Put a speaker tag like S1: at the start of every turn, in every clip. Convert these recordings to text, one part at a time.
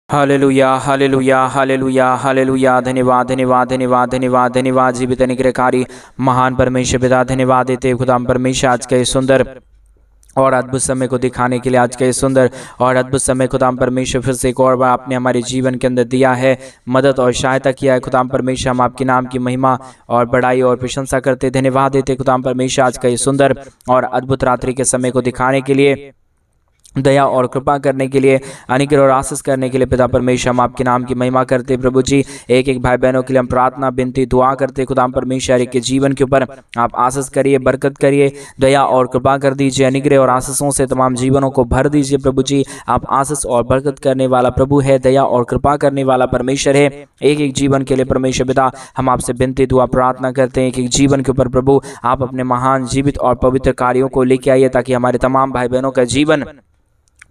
S1: Hallelujah hallelujah hallelujah hallelujah. धन्यवाद धन्यवाद धन्यवाद धन्यवाद धन्यवाद जीवित अनुग्रहकारी महान परमेश्वर पिता, धन्यवाद देते खुदाम परमेश्वर आज के सुंदर और अद्भुत समय को दिखाने के लिए, आज के सुंदर और अद्भुत समय खुदाम परमेश्वर फिर से एक और बार आपने हमारे जीवन के अंदर दिया है, मदद और सहायता किया है खुदाम परमेश्वर। हम आपके नाम की महिमा और बड़ाई और प्रशंसा करते, धन्यवाद देते खुदाम परमेश्वर आज का ये सुंदर और अद्भुत रात्रि के समय को दिखाने के लिए, दया और कृपा करने के लिए, अनुग्रह और आशीष करने के लिए पिता परमेश्वर हम आपके नाम की महिमा करते प्रभु जी। एक एक भाई बहनों के लिए हम प्रार्थना विनती दुआ करते खुदाम परमेश्वर के जीवन के ऊपर आप आशीष करिए, बरकत करिए, दया और कृपा कर दीजिए, अनुग्रह और आशीषों से तमाम जीवनों को भर दीजिए प्रभु जी। आप आशीष और बरकत करने वाला प्रभु है, दया और कृपा करने वाला परमेश्वर है। एक एक जीवन के लिए परमेश्वर पिता हम आपसे विनती दुआ प्रार्थना करते हैं, एक एक जीवन के ऊपर प्रभु आप अपने महान जीवित और पवित्र कार्यों को लेके आइए, ताकि हमारे तमाम भाई बहनों का जीवन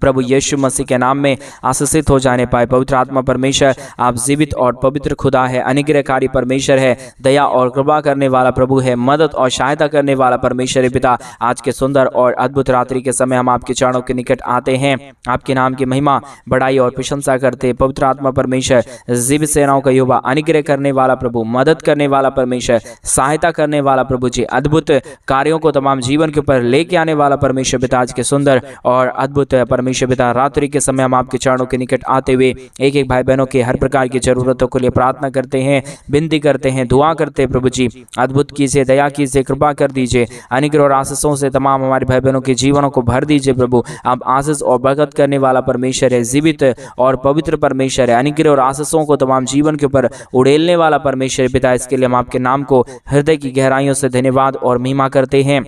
S1: प्रभु यीशु मसीह के नाम में आशीषित हो जाने पाए। पवित्र आत्मा परमेश्वर आप जीवित और पवित्र खुदा है, अनुग्रहकारी परमेश्वर है, दया और कृपा करने वाला प्रभु है, मदद और सहायता करने वाला परमेश्वर है पिता। आज के सुंदर और अद्भुत रात्रि के समय हम आपके चरणों के निकट आते हैं, आपके नाम की महिमा बड़ाई और प्रशंसा करते। पवित्र आत्मा परमेश्वर जीवित सेनाओं का युवा, अनुग्रह करने वाला प्रभु, मदद करने वाला परमेश्वर, सहायता करने वाला प्रभु जी, अद्भुत कार्यों को तमाम जीवन के ऊपर लेके आने वाला परमेश्वर पिता। आज के सुंदर और अद्भुत परमेश्वर पिता रात्रि के समय हम आपके चरणों के निकट आते हुए एक एक भाई बहनों के हर प्रकार की जरूरतों के लिए प्रार्थना करते हैं, विनती करते हैं, दुआ करते हैं प्रभु जी। अद्भुत कीजिए, दया कीजिए, कृपा कर दीजिए, अनुग्रह और आशीषों से तमाम हमारे भाई बहनों के जीवनों को भर दीजिए प्रभु। आप आशीष और बरकत करने वाला परमेश्वर है, जीवित और पवित्र परमेश्वर है, अनुग्रह और आशीषों को तमाम जीवन के ऊपर उड़ेलने वाला परमेश्वर पिता। इसके लिए हम आपके नाम को हृदय की गहराइयों से धन्यवाद और महिमा करते हैं,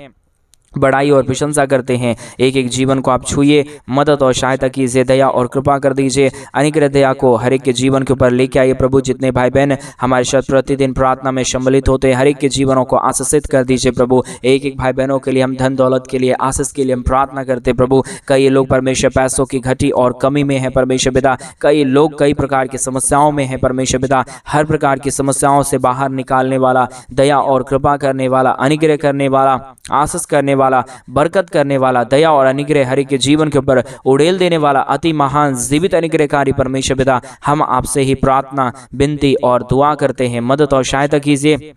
S1: बड़ाई और प्रशंसा करते हैं। एक एक जीवन को आप छूइए, मदद और सहायता कीजिए, दया और कृपा कर दीजिए, अनुग्रह दया को हर एक के जीवन के ऊपर लेके आइए प्रभु। जितने भाई बहन हमारे साथ प्रतिदिन प्रार्थना में सम्मिलित होते हैं, हर एक के जीवनों को आशीषित कर दीजिए प्रभु। एक एक भाई बहनों के लिए हम धन दौलत के लिए, आशीष के लिए हम प्रार्थना करते प्रभु। कई लोग परमेश्वर पैसों की घटी और कमी में है परमेश्वर पिता, कई लोग कई प्रकार की समस्याओं में है परमेश्वर पिता। हर प्रकार की समस्याओं से बाहर निकालने वाला, दया और कृपा करने वाला, अनुग्रह करने वाला, आशीष करने वाला, बरकत करने वाला, दया और अनुग्रह हर एक के जीवन के ऊपर उड़ेल देने वाला अति महान जीवित अनुग्रहकारी परमेश्वर पिता, हम आपसे ही प्रार्थना विनती और दुआ करते हैं। मदद और सहायता कीजिए,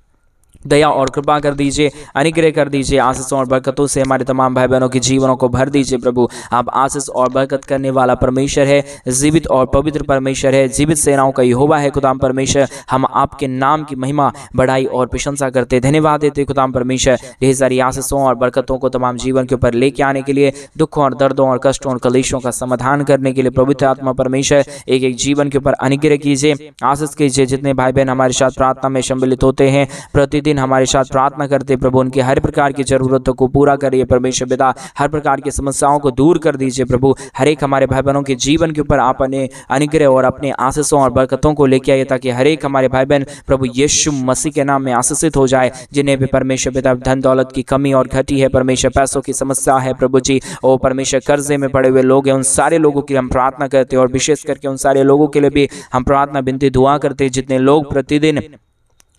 S1: दया और कृपा कर दीजिए, अनुग्रह कर दीजिए, आशीषों और बरकतों से हमारे तमाम भाई बहनों के जीवनों को भर दीजिए प्रभु। आप आशीष और बरकत करने वाला परमेश्वर है, जीवित और पवित्र परमेश्वर है, जीवित सेनाओं का यहोवा है खुदाम परमेश्वर। हम आपके नाम की महिमा बड़ाई और प्रशंसा करते, धन्यवाद देते खुदाम परमेश्वर। ढेर सारी आशीषों और बरकतों को तमाम जीवन के ऊपर लेके आने के लिए, दुखों और दर्दों और कष्टों और कलेशों का समाधान करने के लिए पवित्र आत्मा परमेश्वर एक एक जीवन के ऊपर अनुग्रह कीजिए, आशीष कीजिए। जितने भाई बहन हमारे साथ प्रार्थना में सम्मिलित होते हैं, प्रतिदिन हमारे साथ प्रार्थना करते प्रभु, उनकी हर प्रकार की जरूरतों को पूरा करिए परमेश्वर पिता। हर प्रकार की समस्याओं को दूर कर दीजिए प्रभु। हर एक हमारे भाई बहनों के जीवन के ऊपर आप अपने अनुग्रह और अपने आशीषों और बरकतों को लेके आइए, ताकि हर एक हमारे भाई बहन प्रभु यीशु मसीह के नाम में आशीषित हो जाए। जिन्हें भी परमेश्वर पिता धन दौलत की कमी और घटी है परमेश्वर, पैसों की समस्या है प्रभु जी, और परमेश्वर कर्जे में पड़े हुए लोग हैं, उन सारे लोगों के लिए हम प्रार्थना करते हैं, और विशेष करके उन सारे लोगों के लिए भी हम प्रार्थना विनती दुआ करते हैं जितने लोग प्रतिदिन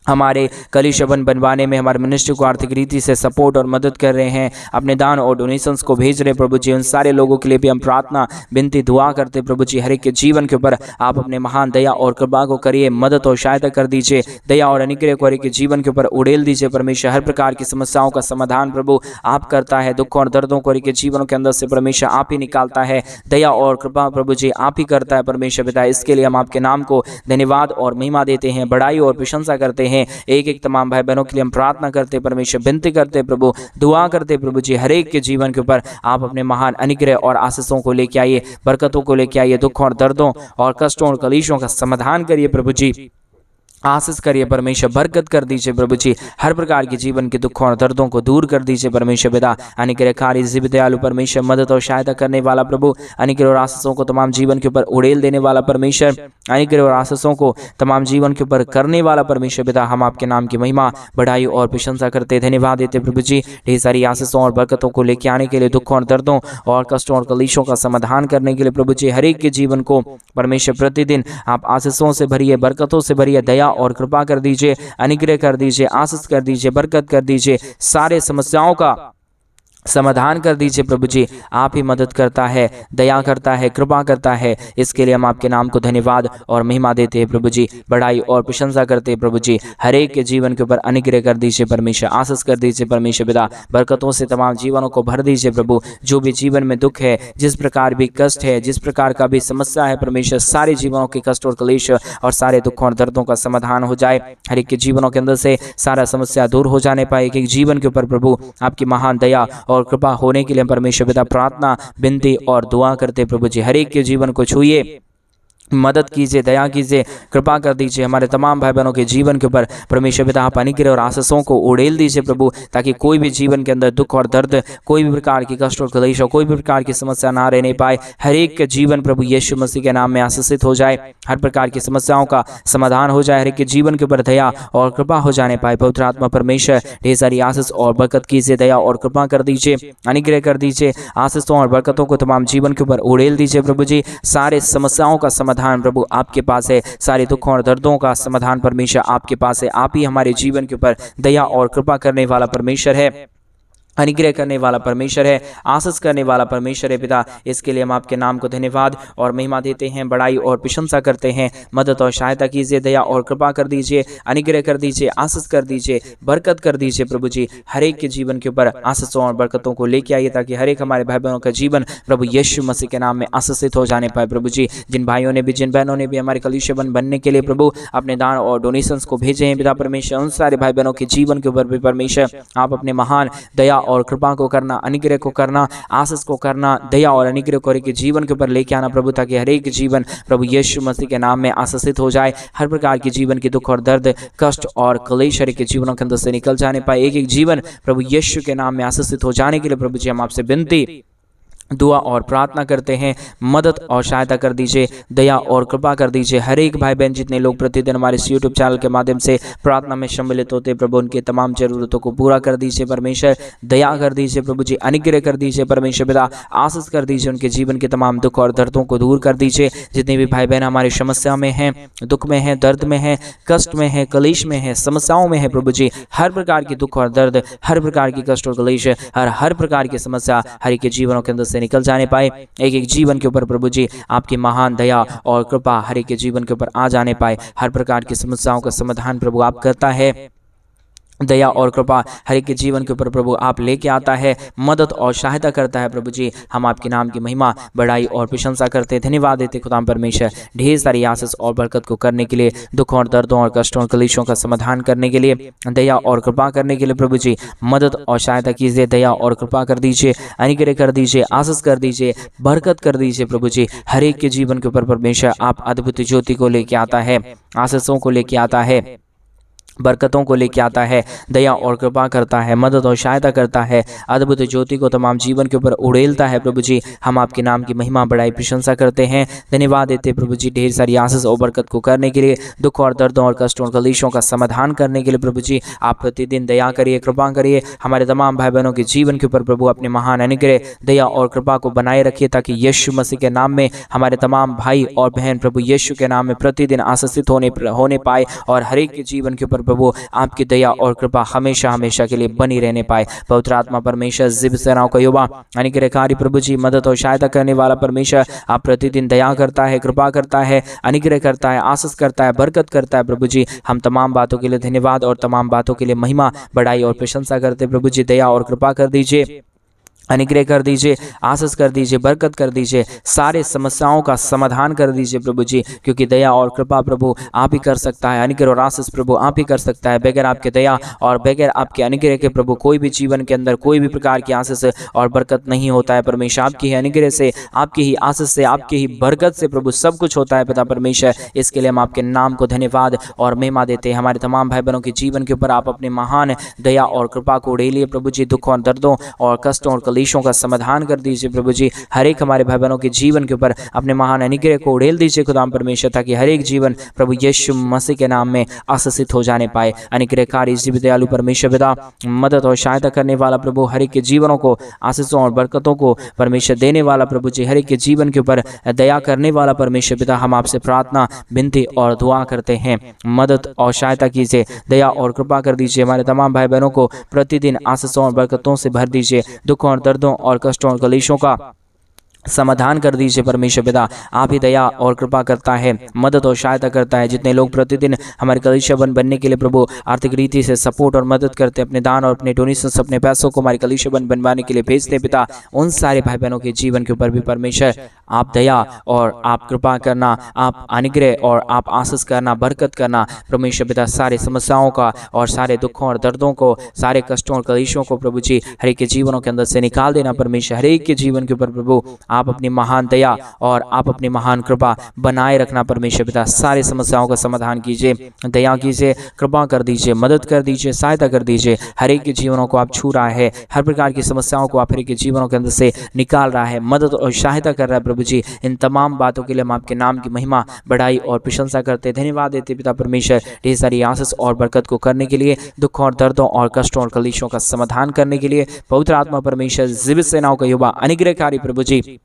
S1: हमारे कलीसिया बनवाने में हमारे मिनिस्ट्री को आर्थिक रीति से सपोर्ट और मदद कर रहे हैं, अपने दान और डोनेशंस को भेज रहे प्रभु जी। उन सारे लोगों के लिए भी हम प्रार्थना विनती दुआ करते प्रभु जी। हर एक के जीवन के ऊपर आप अपने महान दया और कृपा को करिए, मदद और सहायता कर दीजिए, दया और अनुग्रह को हर एक के जीवन के ऊपर उड़ेल दीजिए परमेश्वर। हर प्रकार की समस्याओं का समाधान प्रभु आप करता है, दुख और दर्दों को हर एक के जीवनों के अंदर से परमेश्वर आप ही निकालता है, दया और कृपा प्रभु जी आप ही करता है परमेश्वर पिता। इसके लिए हम आपके नाम को धन्यवाद और महिमा देते हैं, बड़ाई और प्रशंसा करते हैं। एक एक तमाम भाई बहनों के लिए हम प्रार्थना करते परमेश्वर, विनती करते प्रभु, दुआ करते प्रभु जी। हर एक के जीवन के ऊपर आप अपने महान अनुग्रह और आशीषों को लेके आइए, बरकतों को लेके आइए, दुख और दर्दों और कष्टों और कलेशों का समाधान करिए प्रभु जी, आशीष करिए परमेश्वर, बरकत कर दीजिए प्रभु जी। हर प्रकार के जीवन के दुखों और दर्दों को दूर कर दीजिए परमेश्वर पिता। अनुग्रहकारी जीवित दयालु परमेश्वर, मदद और सहायता करने वाला प्रभु, अनुग्रह और आशीषों को तमाम जीवन के ऊपर उड़ेल देने वाला परमेश्वर, अनुग्रह और आशीषों को तमाम जीवन के ऊपर करने वाला परमेश्वर पिता। हम आपके नाम की महिमा बड़ाई और प्रशंसा करते, धन्यवाद देते प्रभु जी। ढेर सारी आशीषों और बरकतों को लेके आने के लिए, दुखों और दर्दों और कष्टों और कलेशों का समाधान करने के लिए प्रभु जी। हर एक के जीवन को परमेश्वर प्रतिदिन आप आशीषों से भरिए, बरकतों से भरिए, दया और कृपा कर दीजिए, अनुग्रह कर दीजिए, आशीष कर दीजिए, बरकत कर दीजिए। सारे समस्याओं का समाधान कर दीजिए प्रभु जी। आप ही मदद करता है, दया करता है, कृपा करता है। इसके लिए हम आपके नाम को धन्यवाद और महिमा देते हैं प्रभु जी, बड़ाई और प्रशंसा करते हैं प्रभु जी। हर एक के जीवन के ऊपर अनुग्रह कर दीजिए परमेश्वर, आशीष कर दीजिए परमेश्वर पिता, बरकतों से तमाम जीवनों को भर दीजिए प्रभु। जो भी जीवन में दुख है, जिस प्रकार भी कष्ट है, जिस प्रकार का भी समस्या है परमेश्वर, सारे जीवनों के कष्ट और क्लेश और सारे दुखों और दर्दों का समाधान हो जाए। हर एक के जीवनों के अंदर से सारा समस्या दूर हो जाने पाए। एक एक जीवन के ऊपर प्रभु आपकी महान दया और कृपा होने के लिए परमेश्वर पिता प्रार्थना, विनती और दुआ करते प्रभु जी। हर एक के जीवन को छूइए, मदद कीजिए, दया कीजिए, कृपा कर दीजिए। हमारे तमाम भाई बहनों के जीवन के ऊपर परमेश्वर पिता आप अनुग्रह और आशीषों को उड़ेल दीजिए प्रभु, ताकि कोई भी जीवन के अंदर दुख और दर्द, कोई भी प्रकार की कष्ट और क्लेश, कोई भी प्रकार की समस्या ना रहने पाए। हर एक का जीवन प्रभु यीशु मसीह के नाम में आशीषित हो जाए। हर प्रकार की समस्याओं का समाधान हो जाए। हर एक के जीवन के ऊपर दया और कृपा हो जाने पाए। पवित्र आत्मा परमेश्वर ढेर सारी आशीष और बरकत कीजिए, दया और कृपा कर दीजिए, अनुग्रह कर दीजिए। आशीषों और बरकतों को तमाम जीवन के ऊपर उड़ेल दीजिए प्रभु जी। सारे समस्याओं का समाधान प्रभु आपके पास है, सारे दुखों और दर्दों का समाधान परमेश्वर आपके पास है। आप ही हमारे जीवन के ऊपर दया और कृपा करने वाला परमेश्वर है, अनुग्रह करने वाला परमेश्वर है, आशीष करने वाला परमेश्वर है पिता। इसके लिए हम आपके नाम को धन्यवाद और महिमा देते हैं, बड़ाई और प्रशंसा करते हैं। मदद और सहायता कीजिए, दया और कृपा कर दीजिए, अनुग्रह कर दीजिए, आशीष कर दीजिए, बरकत कर दीजिए प्रभु जी। हर एक के जीवन के ऊपर आशीषों और बरकतों को लेके आइए, ताकि हर एक हमारे भाई बहनों का जीवन प्रभु यीशु मसीह के नाम में आशीषित हो जाने पाए प्रभु जी। जिन भाइयों ने भी, जिन बहनों ने भी हमारे कलीसिया बनने के लिए प्रभु अपने दान और डोनेशंस को भेजे हैं पिता परमेश्वर, उन सारे भाई बहनों के जीवन के ऊपर भी परमेश्वर आप अपने महान दया और कृपा को करना, अनुग्रह को करना, आशीष को करना, दया और अनुग्रह को के जीवन के ऊपर लेके आना प्रभु, ताकि हर एक जीवन प्रभु यीशु मसीह के नाम में आशीषित हो जाए। हर प्रकार के जीवन के दुख और दर्द, कष्ट और क्लेश के जीवनों के अंदर से निकल जाने पाए। एक एक जीवन प्रभु यीशु के नाम में आशीषित हो जाने के लिए प्रभु जी हम आपसे विनती, दुआ और प्रार्थना करते हैं। मदद और सहायता कर दीजिए, दया और कृपा कर दीजिए। हर एक भाई बहन जितने लोग प्रतिदिन हमारे इस यूट्यूब चैनल के माध्यम से प्रार्थना में सम्मिलित होते प्रभु, उनके तमाम जरूरतों को पूरा कर दीजिए परमेश्वर। दया कर दीजिए प्रभु जी, अनुग्रह कर दीजिए परमेश्वर पिता, आशीष कर दीजिए। उनके जीवन के तमाम दुख और दर्दों को दूर कर दीजिए। जितने भी भाई बहन हमारी समस्या में हैं, दुख में हैं, दर्द में हैं, कष्ट में हैं, क्लेश में हैं, समस्याओं में है प्रभु जी, हर प्रकार की दुख और दर्द, हर प्रकार की कष्ट और क्लेश, हर प्रकार की समस्या हर एक के जीवनों के अंदर से निकल जाने पाए। एक एक जीवन के ऊपर प्रभु जी आपकी महान दया और कृपा हर एक के जीवन के ऊपर आ जाने पाए। हर प्रकार की समस्याओं का समाधान प्रभु आप करता है। दया और कृपा हर एक के जीवन के ऊपर प्रभु आप लेके आता है, मदद और सहायता करता है प्रभु जी। हम आपके नाम की महिमा, बड़ाई और प्रशंसा करते हैं, धन्यवाद देते खुदा परमेश्वर ढेर सारी आशीष और बरकत को करने के लिए, दुखों और दर्दों और कष्टों और क्लेशों का समाधान करने के लिए, दया और कृपा करने के लिए प्रभु जी मदद और सहायता कीजिए, दया और कृपा कर दीजिए, अनुग्रह कर दीजिए, आशीष कर दीजिए, बरकत कर दीजिए प्रभु जी। हर एक के जीवन के ऊपर परमेश्वर आप अद्भुत ज्योति को लेके आता है, आशीषों को लेके आता है, बरकतों को लेके आता है, दया और कृपा करता है, मदद और सहायता करता है, अद्भुत ज्योति को तमाम जीवन के ऊपर उड़ेलता है प्रभु जी। हम आपके नाम की महिमा, बड़ाई, प्रशंसा करते हैं, धन्यवाद देते प्रभु जी ढेर सारी आशीष और बरकत को करने के लिए, दुख और दर्दों और कष्टों और क्लेशों का समाधान करने के लिए प्रभु जी आप प्रतिदिन दया करिए, कृपा करिए। हमारे तमाम भाई बहनों के जीवन के ऊपर प्रभु अपने महान अनुग्रह, दया और कृपा को बनाए रखिए, ताकि यीशु मसीह के नाम में हमारे तमाम भाई और बहन प्रभु यीशु के नाम में प्रतिदिन आशीषित होने पाए, और हर एक के जीवन के ऊपर प्रभु आपकी दया और कृपा हमेशा हमेशा के लिए बनी रहने पाए। पवित्र आत्मा परमेश्वर जिब सेनाओं का युवा अनुग्रहकारी प्रभु जी, मदद और सहायता करने वाला परमेश्वर आप प्रतिदिन दया करता है, कृपा करता है, अनुग्रह करता है, आशीष करता है, बरकत करता है प्रभु जी। हम तमाम बातों के लिए धन्यवाद और तमाम बातों के लिए महिमा, बड़ाई और प्रशंसा करते प्रभु जी। दया और कृपा कर दीजिए, अनुग्रह कर दीजिए, आशीष कर दीजिए, बरकत कर दीजिए, सारे समस्याओं का समाधान कर दीजिए प्रभु जी, क्योंकि दया और कृपा प्रभु आप ही कर सकता है, अनुग्रह और आशीष प्रभु आप ही कर सकता है। बगैर आपके दया और बगैर आपके अनुग्रह के प्रभु कोई भी जीवन के अंदर कोई भी प्रकार की आशीष और बरकत नहीं होता है परमेश्वर। आपकी ही अनुग्रह से, आपकी ही आशीष से, आपकी ही बरकत से प्रभु सब कुछ होता है पिता परमेश्वर। इसके लिए हम आपके नाम को धन्यवाद और महिमा देते हैं। हमारे तमाम भाई बहनों के जीवन के ऊपर आप अपने महान दया और कृपा को उड़ेलिए प्रभु जी। दुखों और दर्दों और कष्टों और कलेशों का समाधान कर दीजिए प्रभु जी। हर एक हमारे भाई बहनों के जीवन के ऊपर अपने महान अनुग्रह को उड़ेल दीजिए खुदाम परमेश्वर, ताकि हर एक जीवन प्रभु यीशु मसीह के नाम में आशीषित हो जाने पाए। अनुग्रहकारी जीवित दयालु परमेश्वर पिता, मदद और सहायता करने वाला प्रभु, हर एक के जीवनों को आशीषों और बरकतों को परमेश्वर देने वाला प्रभु जी, हर एक के जीवन के ऊपर दया करने वाला परमेश्वर पिता, हम आपसे प्रार्थना, विनती और दुआ करते हैं। मदद और सहायता कीजिए, दया और कृपा कर दीजिए। हमारे तमाम भाई बहनों को प्रतिदिन आशीषों और बरकतों से भर दीजिए। दुखों और दर्दों और कष्टों और कलेशों का समाधान कर दीजिए परमेश्वर पिता। आप ही दया और कृपा करता है, मदद और सहायता करता है। जितने लोग प्रतिदिन हमारे कलीसिया बनने के लिए प्रभु आर्थिक रीति से सपोर्ट और मदद करते हैं, अपने दान और अपने डोनेशंस, अपने पैसों को हमारे कलीसिया बनवाने के लिए भेजते हैं पिता, उन सारे भाई बहनों के जीवन के ऊपर भी परमेश्वर आप दया और आप कृपा करना, आप अनुग्रह और आप आशीष करना, बरकत करना परमेश्वर पिता। सारे समस्याओं का और सारे दुखों और दर्दों को, सारे कष्टों और कलेशों को प्रभु जी हर एक के जीवनों के अंदर से निकाल देना परमेश्वर। हर एक के जीवन के ऊपर प्रभु आप अपनी महान दया और आप अपनी महान कृपा बनाए रखना परमेश्वर पिता। सारी समस्याओं का समाधान कीजिए, दया कीजिए, कृपा कर दीजिए, मदद कर दीजिए, सहायता कर दीजिए। हर एक के जीवनों को आप छू रहा है, हर प्रकार की समस्याओं को आप हर एक के जीवनों के अंदर से निकाल रहा है, मदद और सहायता कर रहा है प्रभु जी। इन तमाम बातों के लिए हम आपके नाम की महिमा, बड़ाई और प्रशंसा करते, धन्यवाद देते पिता परमेश्वर। ढेर सारी आशीष और बरकत को करने के लिए, दुखों और दर्दों और कष्टों और कलेशों का समाधान करने के लिए पवित्र आत्मा परमेश्वर, जीवित सेनाओं का युवा, अनुग्रहकारी प्रभु जी,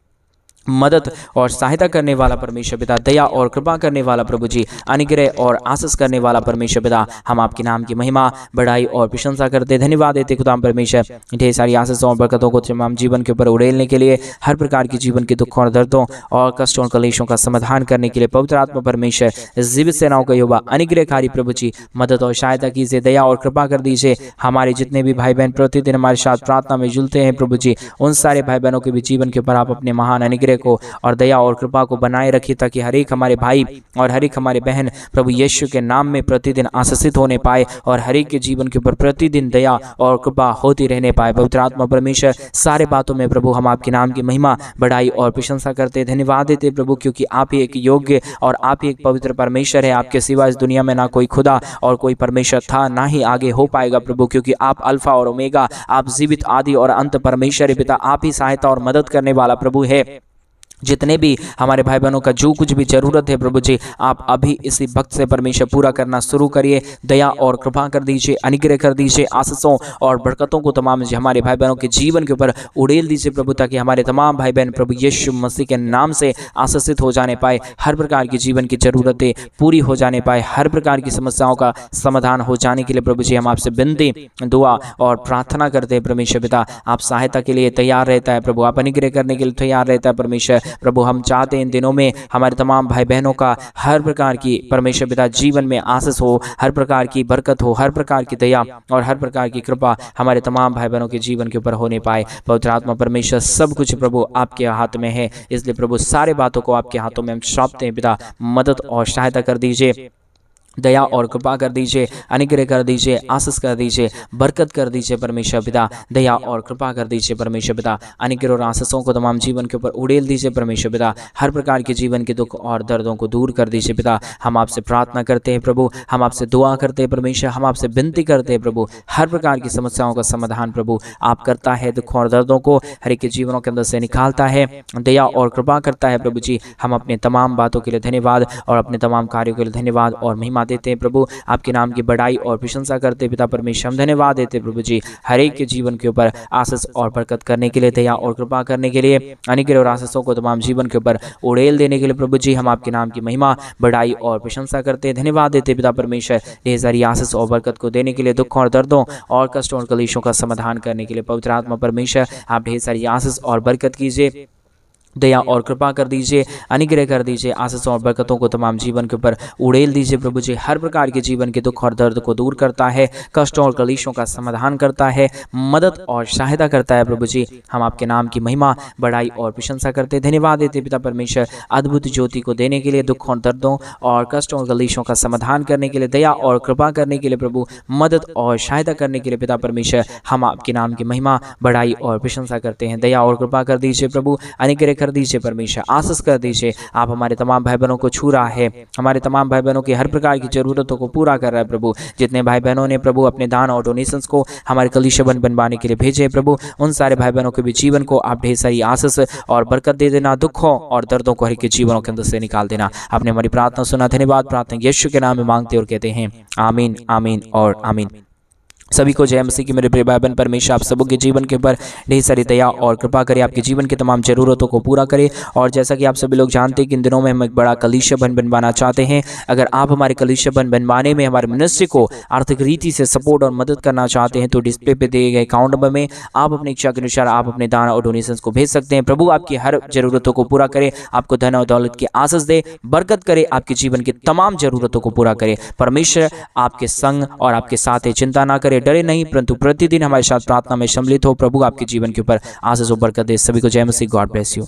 S1: मदद और सहायता करने वाला परमेश्वर पिता, दया और कृपा करने वाला प्रभु जी, अनुग्रह और आशीष करने वाला परमेश्वर पिता, हम आपके नाम की महिमा, बड़ाई और प्रशंसा करते, धन्यवाद देते खुदाम परमेश्वर। ढेर सारी आशीषों और बरकतों को तमाम जीवन के ऊपर उड़ेलने के लिए, हर प्रकार की जीवन के दुखों और दर्दों और कष्टों और कलेशों का समाधान करने के लिए पवित्र आत्मा परमेश्वर, जीवित सेनाओं का युवा, अनुग्रहकारी प्रभु जी, मदद और सहायता कीजिए, दया और कृपा कर दीजिए। हमारे जितने भी भाई बहन प्रतिदिन हमारे साथ प्रार्थना में जुलते हैं प्रभु जी, उन सारे भाई बहनों के भी जीवन के ऊपर आप अपने महान अनुग्रह को और दया और कृपा को बनाए रखिए, ताकि हर एक हमारे भाई और हर एक हमारे बहन प्रभु यीशु के नाम में प्रतिदिन आशीषित होने पाए और हर एक के जीवन के ऊपर प्रतिदिन दया और कृपा होती रहने पाए। पवित्र आत्मा परमेश्वर, सारे बातों में प्रभु हम आपके नाम की महिमा, बड़ाई और प्रशंसा करते, धन्यवाद देते प्रभु, क्योंकि आप ही एक योग्य और आप ही एक पवित्र परमेश्वर है। आपके सिवा इस दुनिया में ना कोई खुदा और कोई परमेश्वर था, ना ही आगे हो पाएगा प्रभु, क्योंकि आप अल्फा और ओमेगा, आप जीवित आदि और अंत परमेश्वर है पिता। आप ही सहायता और मदद करने वाला प्रभु है। जितने भी हमारे भाई बहनों का जो कुछ भी जरूरत है प्रभु जी, आप अभी इसी वक्त से परमेश्वर पूरा करना शुरू करिए। दया और कृपा कर दीजिए, अनुग्रह कर दीजिए, आशीषों और बरकतों को तमाम हमारे भाई बहनों के जीवन के ऊपर उड़ेल दीजिए प्रभु, ताकि हमारे तमाम भाई बहन प्रभु यीशु मसीह के नाम से आशीषित हो जाने पाए, हर प्रकार की जीवन की जरूरतें पूरी हो जाने पाए, हर प्रकार की समस्याओं का समाधान हो जाने के लिए प्रभु जी हम आपसे विनती, दुआ और प्रार्थना करते हैं परमेश्वर पिता। आप सहायता के लिए तैयार रहता है प्रभु, आप अनुग्रह करने के लिए तैयार रहता है परमेश्वर प्रभु। हम चाहते हैं इन दिनों में हमारे तमाम भाई बहनों का हर प्रकार की परमेश्वर पिता जीवन में आशीष हो, हर प्रकार की बरकत हो, हर प्रकार की दया और हर प्रकार की कृपा हमारे तमाम भाई बहनों के जीवन के ऊपर होने पाए। पवित्र आत्मा परमेश्वर, सब कुछ प्रभु आपके हाथ में है, इसलिए प्रभु सारे बातों को आपके हाथों में हम सौंपते हैं पिता। मदद और सहायता कर दीजिए, दया और कृपा कर दीजिए, अनुग्रह कर दीजिए, आशीष कर दीजिए, बरकत कर दीजिए परमेश्वर पिता। दया और कृपा कर दीजिए परमेश्वर पिता। अनुग्रह और आशीषों को तमाम जीवन के ऊपर उड़ेल दीजिए परमेश्वर पिता। हर प्रकार के जीवन के दुख और दर्दों को दूर कर दीजिए पिता। हम आपसे प्रार्थना करते हैं प्रभु, हम आपसे दुआ करते हैं परमेश्वर, हम आपसे विनती करते हैं प्रभु। हर प्रकार की समस्याओं का समाधान प्रभु आप करता है, दुखों और दर्दों को हर एक के जीवनों के अंदर से निकालता है, दया और कृपा करता है प्रभु जी। हम अपने तमाम बातों के लिए धन्यवाद और अपने तमाम कार्यों के लिए धन्यवाद और महिमा देते हैं प्रभु। आपके नाम की बड़ाई और प्रशंसा करते पिता परमेश्वर, हम धन्यवाद देते प्रभु जी। हर एक के जीवन के ऊपर आशीष और बरकत करने के लिए, दया और कृपा करने के लिए, अनुग्रह और आशीषों को तमाम जीवन के ऊपर उड़ेल देने के लिए प्रभु जी हम आपके नाम की महिमा, बड़ाई और प्रशंसा करते, धन्यवाद देते पिता परमेश्वर। ढेर सारी आशीष और बरकत को देने के लिए, दुखों और दर्दों और कष्टों और कलेशों का समाधान करने के लिए पवित्र आत्मा परमेश्वर आप ढेर सारी आशीष और बरकत कीजिए, दया और कृपा कर दीजिए, अनुग्रह कर दीजिए, आशीषों और बरकतों को तमाम जीवन के ऊपर उड़ेल दीजिए प्रभु जी। हर प्रकार के जीवन के दुख और दर्द को दूर करता है, कष्टों और कलेशों का समाधान करता है, मदद और सहायता करता है प्रभु जी। हम आपके नाम की महिमा, बड़ाई और प्रशंसा करते, धन्यवाद देते पिता परमेश्वर। अद्भुत ज्योति को देने के लिए, दुखों और दर्दों और कष्टों और कलेशों का समाधान करने के लिए, दया और कृपा करने के लिए प्रभु, मदद और सहायता करने के लिए पिता परमेश्वर हम आपके नाम की महिमा, बड़ाई और प्रशंसा करते हैं। दया और कृपा कर दीजिए प्रभु, अनुग्रह कर दीजिए परमेश्वर, आशीष कर दीजिए। आप हमारे तमाम भाई बहनों को छू रहा है, हमारे तमाम भाई बहनों की हर प्रकार की ज़रूरतों को पूरा कर रहा है प्रभु। जितने भाई बहनों ने प्रभु अपने दान और डोनेशंस को हमारे कलीसिया बनवाने के लिए भेजे प्रभु, उन सारे भाई बहनों के भी जीवन को आप ढेर सारी आशीष और बरकत दे देना, दुखों और दर्दों को हर के जीवनों के अंदर से निकाल देना। आपने हमारी प्रार्थना सुना, धन्यवाद। प्रार्थना यीशु के नाम में मांगते और कहते हैं आमीन, आमीन और आमीन। सभी को जय मसीह की मेरे प्रिय भाई बहन। परमेश्वर आप सबों के जीवन के ऊपर ढेर सारी दया और कृपा करे, आपके जीवन की तमाम ज़रूरतों को पूरा करे। और जैसा कि आप सभी लोग जानते हैं कि इन दिनों में हम एक बड़ा कलीसिया बनवाना चाहते हैं। अगर आप हमारे कलीसिया बनवाने में हमारे मिनिस्ट्री को आर्थिक रीति से सपोर्ट और मदद करना चाहते हैं तो डिस्प्ले पे दिए गए अकाउंट नंबर में आप अपनी इच्छा के अनुसार आप अपने दान और डोनेशंस को भेज सकते हैं। प्रभु आपकी हर ज़रूरतों को पूरा करे, आपको धन और दौलत की आशीष दे, बरकत करे, आपके जीवन की तमाम ज़रूरतों को पूरा करे। परमेश्वर आपके संग और आपके साथ है, चिंता ना करे, डरे नहीं, परंतु प्रतिदिन हमारे साथ प्रार्थना में सम्मिलित हो। प्रभु आपके जीवन के ऊपर आशीष और बरकत दे। सभी को जय मसीह। God bless you.